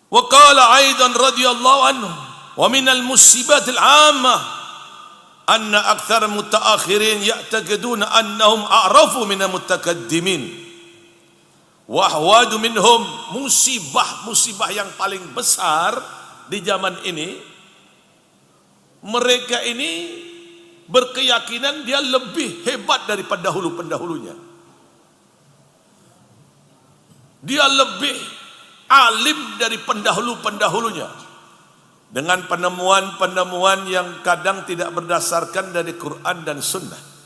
Wa qala aidan radhiyallahu anhu wa minal musibatil 'ammah anna aktsar mutaakhirin ya'taqiduna annahum a'rafu minal mutakaddimin wa ahwadu minhum. Musibah yang paling besar di zaman ini, mereka ini berkeyakinan dia lebih hebat daripada pendahulunya. Dia lebih alim dari pendahulunya dengan penemuan-penemuan yang kadang tidak berdasarkan dari Quran dan Sunnah.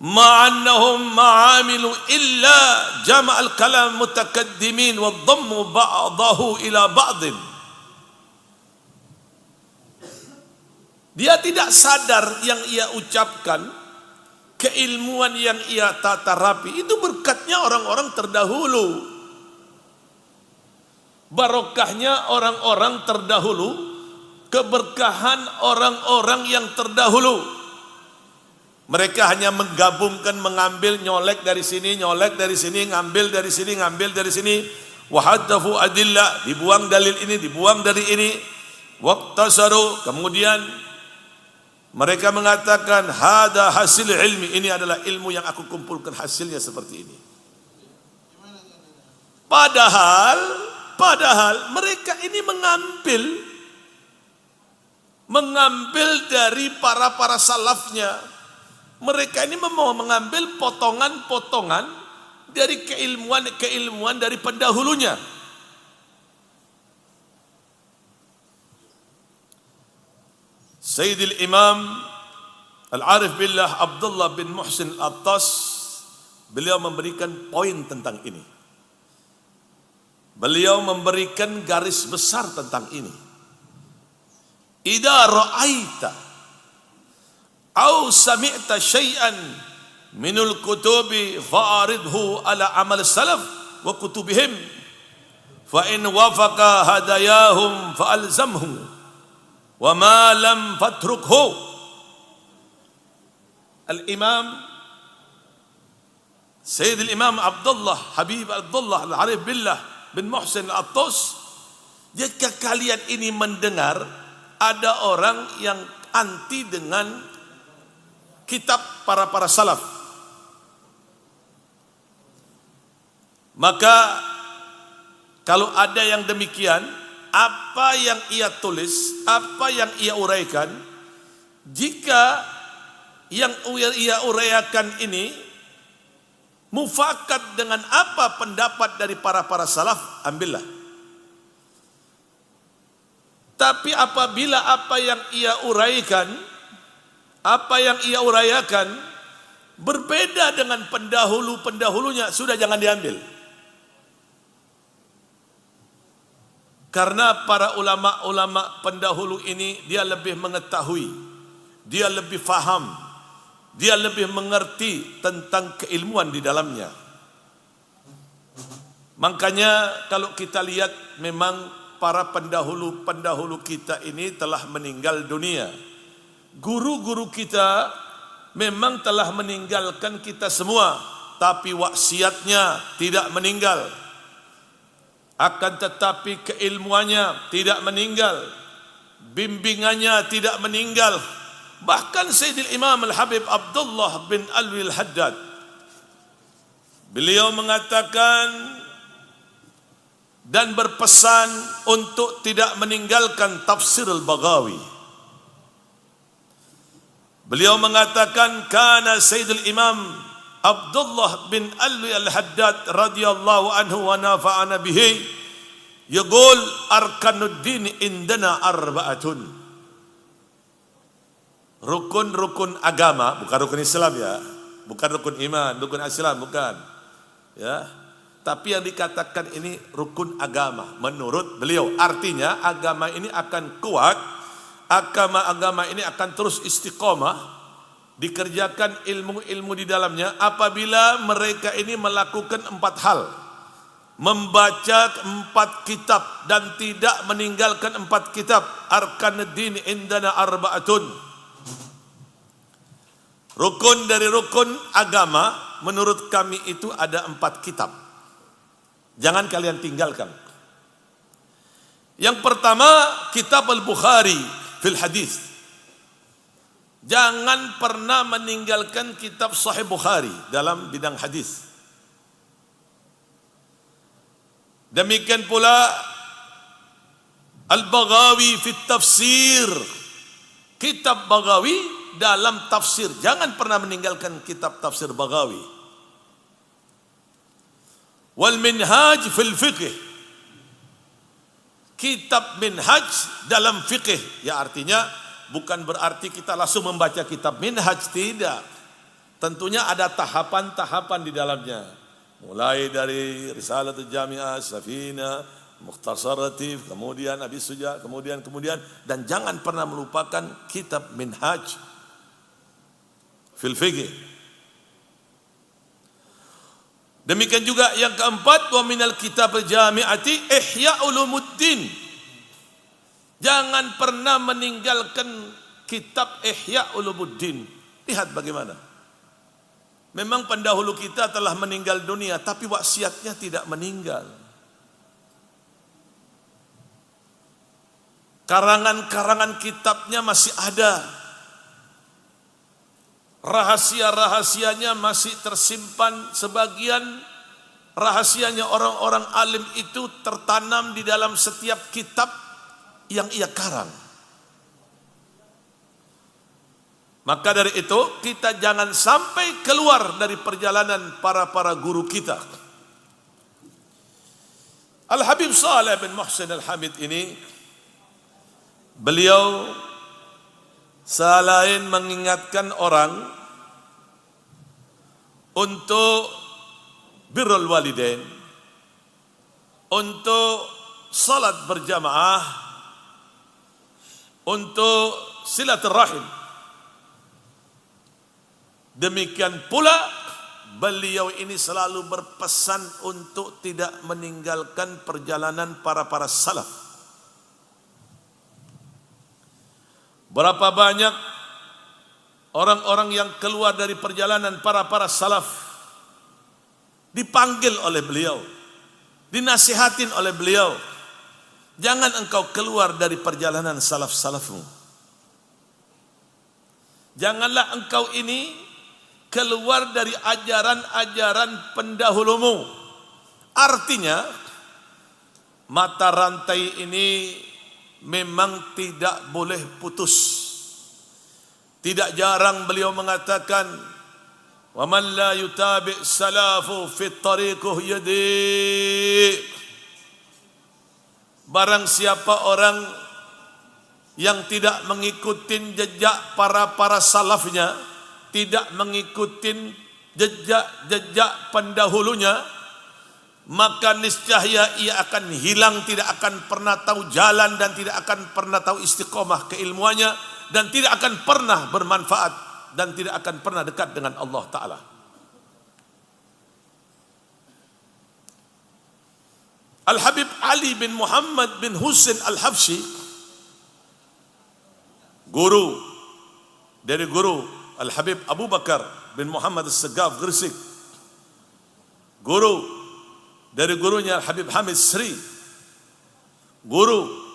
Ma'annahum ma'amilu illa jama'al kalam mutakaddimin wa dhammu ba'dahu ila ba'din. Dia tidak sadar yang ia ucapkan, keilmuan yang ia tata rapi itu berkatnya orang-orang terdahulu, barokahnya orang-orang terdahulu, keberkahan orang-orang yang terdahulu. Mereka hanya menggabungkan, mengambil, nyolek dari sini, ngambil dari sini, wahaddafu adillah, dibuang dalil ini, dibuang dari ini, waqtasaru, kemudian mereka mengatakan hada hasil ilmi, ini adalah ilmu yang aku kumpulkan, hasilnya seperti ini. Padahal mereka ini mengambil dari para salafnya. Mereka ini mau mengambil potongan-potongan dari keilmuan dari pendahulunya. Sayyidil Imam Al-Arif Billah Abdullah bin Muhsin Al-Attas, beliau memberikan poin tentang ini. Beliau memberikan garis besar tentang ini. Idza ra'aita aw sami'ta syai'an minul kutubi fa'aridhu ala amal salaf wa kutubihim fa in wafaqa hadayahum fa'alzamhu wa ma lam fatrukhu. Al-Imam Sayyidil Imam Abdullah Habib Abdullah Al-Arif Billah bin Muhsin Al-Attas, jika kalian ini mendengar ada orang yang anti dengan kitab para salaf, maka kalau ada yang demikian, apa yang ia tulis, apa yang ia uraikan, jika yang ia uraikan ini mufakat dengan apa pendapat dari para salaf, ambillah. Tapi apabila apa yang ia uraikan, apa yang ia uraikan berbeda dengan pendahulunya, sudah jangan diambil. Karena para ulama-ulama pendahulu ini dia lebih mengetahui, dia lebih faham, dia lebih mengerti tentang keilmuan di dalamnya. Makanya kalau kita lihat, memang para pendahulu kita ini telah meninggal dunia. Guru-guru kita memang telah meninggalkan kita semua, tapi wasiatnya tidak meninggal. Akan tetapi keilmuannya tidak meninggal, bimbingannya tidak meninggal. Bahkan Sayyidil Imam Al-Habib Abdullah bin Alwi Al-Haddad, beliau mengatakan dan berpesan untuk tidak meninggalkan tafsir Al-Baghawi. Beliau mengatakan, kana Sayyidul Imam Abdullah bin Alwi Al-Haddad radhiyallahu anhu wa nafa'ana bihi yaqul arkanuddin indana arba'atun. Rukun-rukun agama, bukan rukun Islam ya, bukan rukun iman, rukun Islam bukan. Ya. Tapi yang dikatakan ini rukun agama menurut beliau. Artinya agama ini akan kuat, agama ini akan terus istiqomah, dikerjakan ilmu-ilmu di dalamnya apabila mereka ini melakukan 4 hal. Membaca 4 kitab dan tidak meninggalkan 4 kitab. Arkanuddin indana arba'atun. Rukun dari rukun agama menurut kami itu ada 4 kitab. Jangan kalian tinggalkan. Yang pertama, kitab Al-Bukhari fil hadis. Jangan pernah meninggalkan kitab Sahih Bukhari dalam bidang hadis. Demikian pula Al-Baghawi fit tafsir. Kitab Baghawi dalam tafsir. Jangan pernah meninggalkan kitab tafsir Baghawi. Wal Minhaj fil fiqh. Kitab Minhaj dalam fikih. Ya, artinya bukan berarti kita langsung membaca kitab Minhaj, tidak. Tentunya ada tahapan-tahapan di dalamnya. Mulai dari Risalatul Jami'ah, Safina, Mukhtasar Latif, kemudian Abi Suja, kemudian dan jangan pernah melupakan kitab Minhaj fil fiqh. Demikian juga yang keempat, wa minal kitab al-jami'ati Ihya Ulumuddin. Jangan pernah meninggalkan kitab Ihya Ulumuddin. Lihat bagaimana. Memang pendahulu kita telah meninggal dunia, tapi wasiatnya tidak meninggal. Karangan-karangan kitabnya masih ada. Rahasia-rahasianya masih tersimpan. Sebagian rahasianya orang-orang alim itu tertanam di dalam setiap kitab yang ia karang. Maka dari itu kita jangan sampai keluar dari perjalanan para guru kita. Al-Habib Saleh bin Muhsin Al-Hamid ini, beliau selain mengingatkan orang untuk birrul walidain, untuk salat berjamaah, untuk silaturahim, demikian pula beliau ini selalu berpesan untuk tidak meninggalkan perjalanan para salaf. Berapa banyak orang-orang yang keluar dari perjalanan para salaf, dipanggil oleh beliau, dinasihatin oleh beliau, jangan engkau keluar dari perjalanan salafmu. Janganlah engkau ini keluar dari ajaran-ajaran pendahulumu. Artinya mata rantai ini memang tidak boleh putus. Tidak jarang beliau mengatakan, wa man la yutabi' salafu fit tariquh yadi. Barang siapa orang yang tidak mengikuti jejak para salafnya, tidak mengikuti jejak pendahulunya, maka niscaya ia akan hilang, tidak akan pernah tahu jalan dan tidak akan pernah tahu istiqomah keilmuannya, dan tidak akan pernah bermanfaat dan tidak akan pernah dekat dengan Allah Ta'ala. Al-Habib Ali bin Muhammad bin Husain Al-Habsyi, guru dari guru Al-Habib Abu Bakar bin Muhammad As-Segaf Gresik, guru dari gurunya Habib Hamid Sri, guru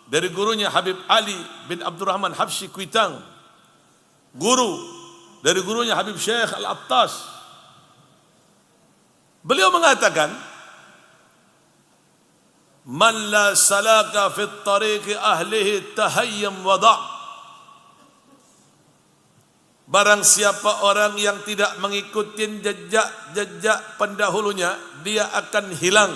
dari gurunya Habib Ali bin Abdurrahman Habsyi Kuitang, guru dari gurunya Habib Syekh Al-Attas. Beliau mengatakan, man la salaka fit tariqi ahlihi tahayyam wada'. Barang siapa orang yang tidak mengikuti jejak pendahulunya, dia akan hilang.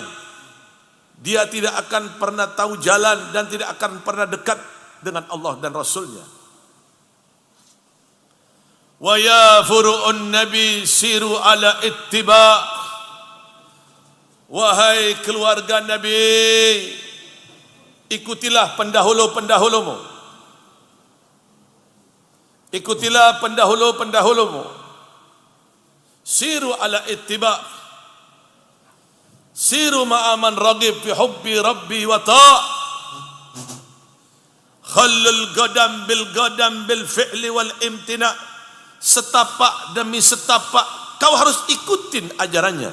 Dia tidak akan pernah tahu jalan dan tidak akan pernah dekat dengan Allah dan Rasulnya. Wa ya furu'un nabi siru ala ittiba'. Wahai keluarga Nabi, ikutilah pendahulu-pendahulumu. Ikutilah pendahulu-pendahulumu. Siru ala ittiba'. Siru ma'aman ragib fi hubbi rabbi wa ta'. Khallul gadam bil fi'li wal imtina'. Setapak demi setapak kau harus ikutin ajarannya.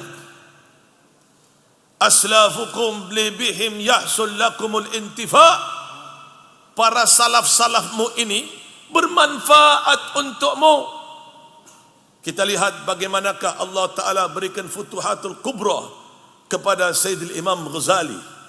Aslafukum bihim yahsul lakumul intifa. Para salaf-salafmu ini bermanfaat untukmu. Kita lihat bagaimanakah Allah Ta'ala berikan futuhatul kubra kepada Sayyidil Imam Ghazali.